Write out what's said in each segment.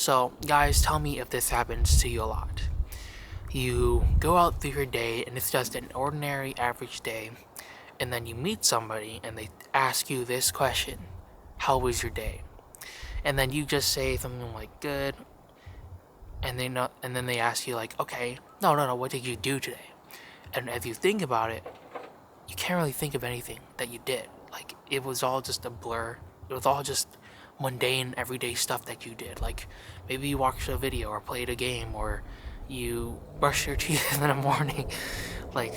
So, guys, tell me if this happens to you a lot. You go out through your day and it's just an ordinary, average day, and then you meet somebody and they ask you this question: how was your day? And then you just say something like good, and then they ask you like, okay, no, what did you do today? And as you think about it, you can't really think of anything that you did. Like, it was all just a blur. It was all just mundane, everyday stuff that you did. Like, maybe you watched a video or played a game or you brushed your teeth in the morning. Like,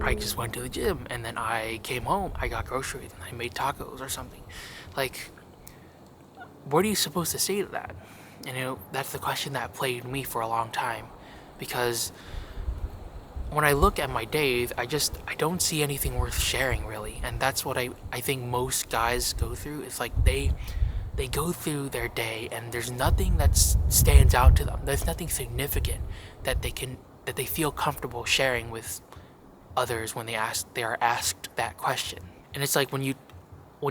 I just went to the gym and then I came home, I got groceries and I made tacos or something. Like, what are you supposed to say to that? That's the question that plagued me for a long time, because when I look at my days, I don't see anything worth sharing really, and that's what I think most guys go through. It's like they go through their day and there's nothing that stands out to them. There's nothing significant that they feel comfortable sharing with others when they are asked that question. And it's like when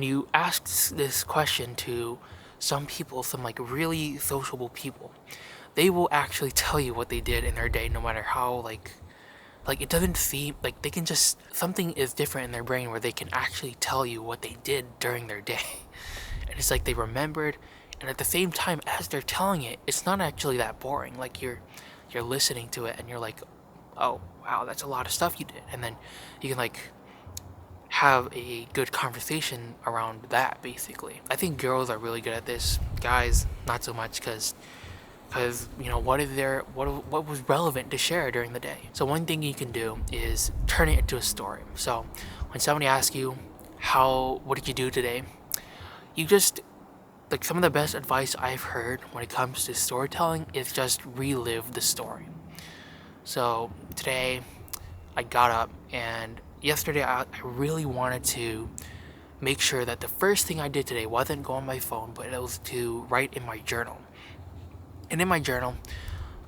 you ask this question to some people, some like really sociable people, they will actually tell you what they did in their day, no matter how like it doesn't seem like they can just something is different in their brain where they can actually tell you what they did during their day. And it's like they remembered, and at the same time as they're telling it, it's not actually that boring. Like you're listening to it and you're like, oh wow, that's a lot of stuff you did. And then you can like have a good conversation around that. Basically, I think girls are really good at this, guys not so much, because what was relevant to share during the day. So one thing you can do is turn it into a story. So when somebody asks you what did you do today, you just, like, some of the best advice I've heard when it comes to storytelling is just relive the story. So today I got up, and yesterday I really wanted to make sure that the first thing I did today wasn't go on my phone, but it was to write in my journal. And in my journal,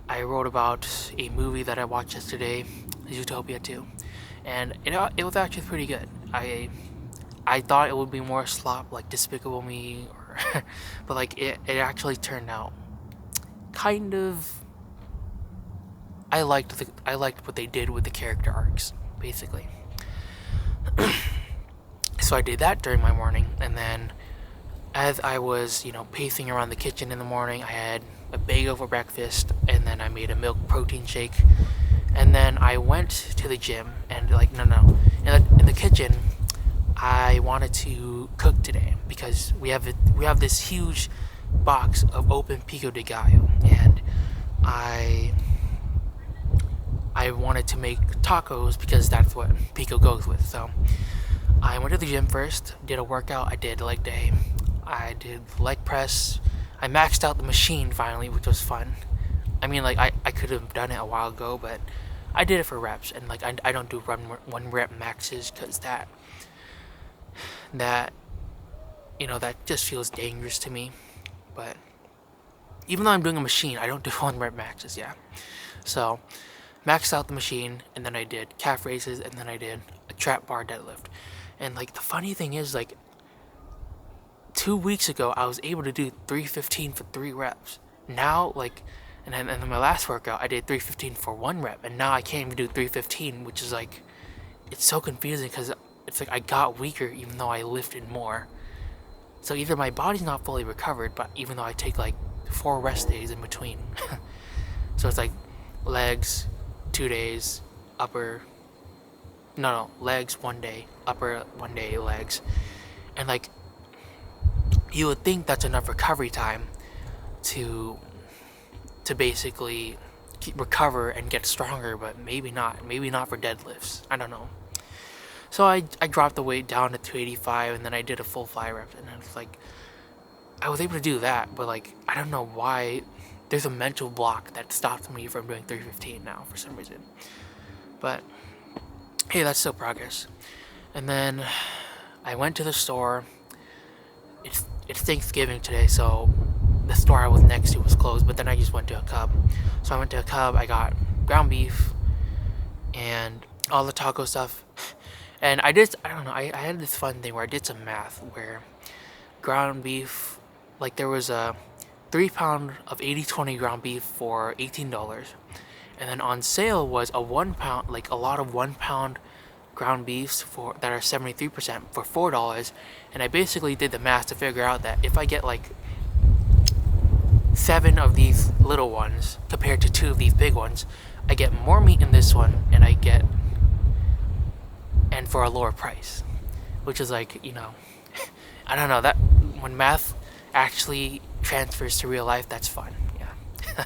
I wrote about a movie that I watched yesterday, Zootopia 2, and it was actually pretty good. I thought it would be more slop, like Despicable Me, or but like it actually turned out kind of. I liked what they did with the character arcs, basically. So I did that during my morning, and then as I was, pacing around the kitchen in the morning, I had a bagel for breakfast, and then I made a milk protein shake, and then I went to the gym, and in the kitchen, I wanted to cook today because we have this huge box of open pico de gallo, and I wanted to make tacos because that's what pico goes with. So I went to the gym first, did a workout. I did leg day, I did leg press. I maxed out the machine finally, which was fun. I mean, like, I could have done it a while ago, but I did it for reps, and like I don't do one rep maxes because that just feels dangerous to me. But even though I'm doing a machine, I don't do one rep maxes. Yeah, so maxed out the machine, and then I did calf raises, and then I did a trap bar deadlift. And like the funny thing is, like, 2 weeks ago I was able to do 315 for 3 reps. Now, like, and then in my last workout I did 315 for 1 rep, and now I can't even do 315, which is like, it's so confusing because it's like I got weaker even though I lifted more. So either my body's not fully recovered, but even though I take like 4 rest days in between. So it's like legs 2 days, legs 1 day, upper 1 day, legs. And like, you would think that's enough recovery time to basically recover and get stronger, but maybe not for deadlifts. I don't know. So I dropped the weight down to 285, and then I did a full 5 reps, and it's like I was able to do that, but like I don't know why there's a mental block that stops me from doing 315 now for some reason. But hey, that's still progress. And then I went to the store. It's Thanksgiving today, so the store I was next to was closed, but then I just went to a Cub. So I went to a Cub, I got ground beef and all the taco stuff. And I had this fun thing where I did some math where ground beef, like there was a 3 pound of 80/20 ground beef for $18. And then on sale was a 1 pound, like a lot of 1 pound ground beefs for that are 73% for $4. And I basically did the math to figure out that if I get like 7 of these little ones compared to 2 of these big ones, I get more meat in this one, and for a lower price, which is like, I don't know, that when math actually transfers to real life, that's fun. Yeah.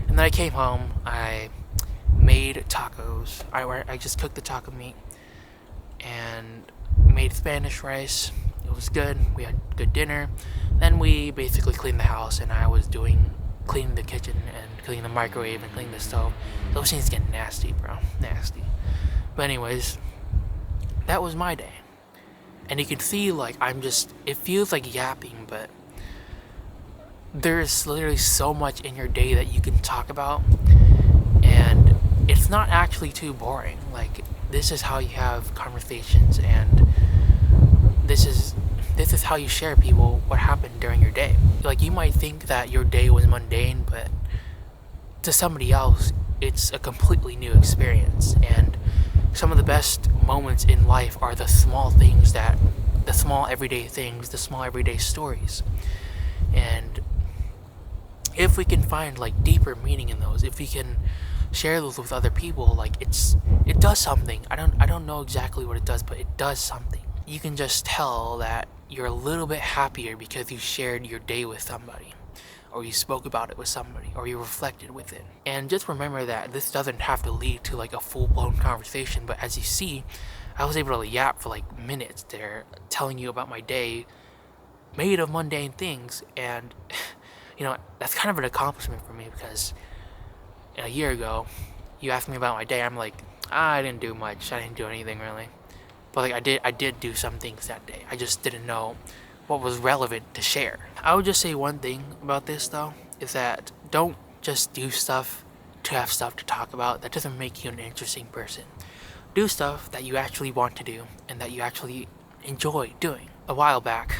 And then I came home, I made tacos. I just cooked the taco meat and made Spanish rice. It was good. We had good dinner. Then we basically cleaned the house, and I was cleaning the kitchen and cleaning the microwave and cleaning the stove. Those things get nasty, bro. Nasty. But anyways, that was my day. And you can see, like, it feels like yapping, but there's literally so much in your day that you can talk about, and it's not actually too boring. Like, this is how you have conversations, and this is how you share people what happened during your day. Like, you might think that your day was mundane, but to somebody else, it's a completely new experience. And some of the best moments in life are the small everyday things, the small everyday stories. And if we can find like deeper meaning in those, if we can share those with other people, like it does something. I don't know exactly what it does, but it does something. You can just tell that you're a little bit happier because you shared your day with somebody, or you spoke about it with somebody, or you reflected with it. And just remember that this doesn't have to lead to like a full-blown conversation, but as you see, I was able to yap for like minutes there, telling you about my day made of mundane things. And that's kind of an accomplishment for me, because a year ago you asked me about my day, I'm like, I didn't do much, I didn't do anything really. But like I did do some things that day. I just didn't know what was relevant to share. I would just say one thing about this though, is that don't just do stuff to have stuff to talk about. That doesn't make you an interesting person. Do stuff that you actually want to do and that you actually enjoy doing. A while back,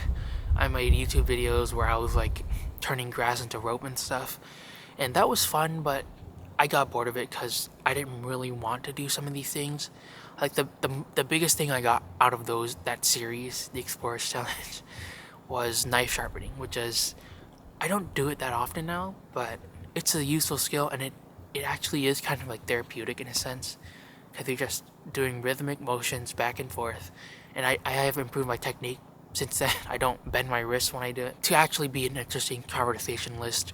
I made YouTube videos where I was like turning grass into rope and stuff, and that was fun, but I got bored of it because I didn't really want to do some of these things. Like the biggest thing I got out of that series, the Explorers Challenge, was knife sharpening, which is, I don't do it that often now, but it's a useful skill, and it actually is kind of like therapeutic in a sense, because you're just doing rhythmic motions back and forth, and I have improved my technique since then. I don't bend my wrist when I do it. To actually be an interesting conversationalist,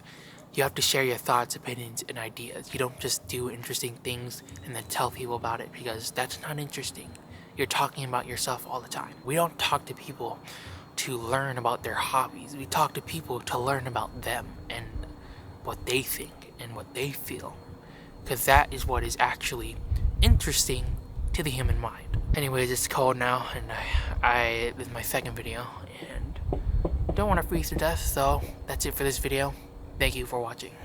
you have to share your thoughts, opinions, and ideas. You don't just do interesting things and then tell people about it, because that's not interesting. You're talking about yourself all the time. We don't talk to people to learn about their hobbies. We talk to people to learn about them and what they think and what they feel, because that is what is actually interesting to the human mind. Anyways, it's cold now, and this is my second video, and don't want to freeze to death, so that's it for this video. Thank you for watching.